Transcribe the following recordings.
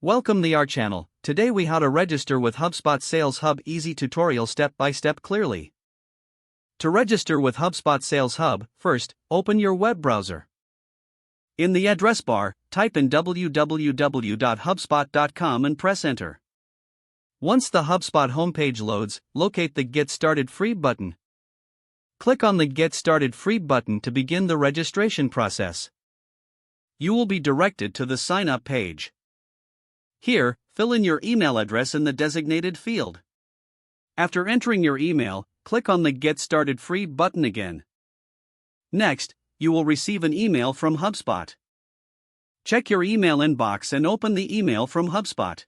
Welcome to our channel. Today we how to register with HubSpot Sales Hub easy tutorial step by step clearly. To register with HubSpot Sales Hub, first, open your web browser. In the address bar, type in www.hubspot.com and press enter. Once the HubSpot homepage loads, locate the Get Started Free button. Click on the Get Started Free button to begin the registration process. You will be directed to the Sign Up page. Here, fill in your email address in the designated field. After entering your email, click on the Get Started Free button again. Next, you will receive an email from HubSpot. Check your email inbox and open the email from HubSpot.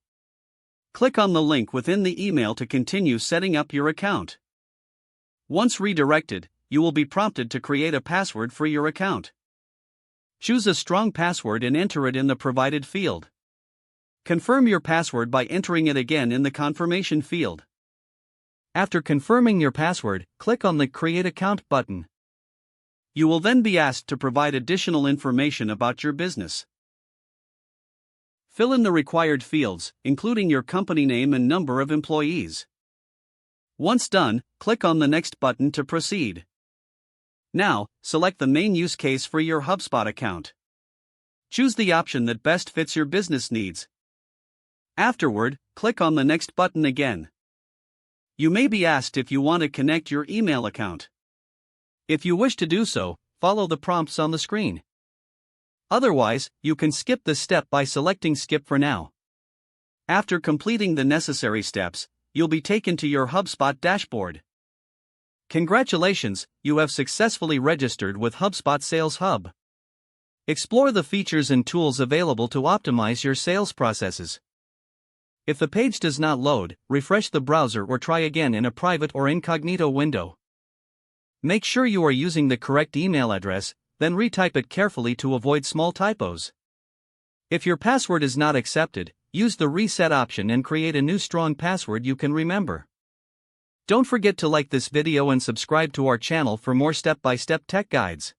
Click on the link within the email to continue setting up your account. Once redirected, you will be prompted to create a password for your account. Choose a strong password and enter it in the provided field. Confirm your password by entering it again in the confirmation field. After confirming your password, click on the Create Account button. You will then be asked to provide additional information about your business. Fill in the required fields, including your company name and number of employees. Once done, click on the Next button to proceed. Now, select the main use case for your HubSpot account. Choose the option that best fits your business needs. Afterward, click on the Next button again. You may be asked if you want to connect your email account. If you wish to do so, follow the prompts on the screen. Otherwise, you can skip this step by selecting Skip for now. After completing the necessary steps, you'll be taken to your HubSpot dashboard. Congratulations, you have successfully registered with HubSpot Sales Hub. Explore the features and tools available to optimize your sales processes. If the page does not load, refresh the browser or try again in a private or incognito window. Make sure you are using the correct email address, then retype it carefully to avoid small typos. If your password is not accepted, use the Reset option and create a new strong password you can remember. Don't forget to like this video and subscribe to our channel for more step-by-step tech guides.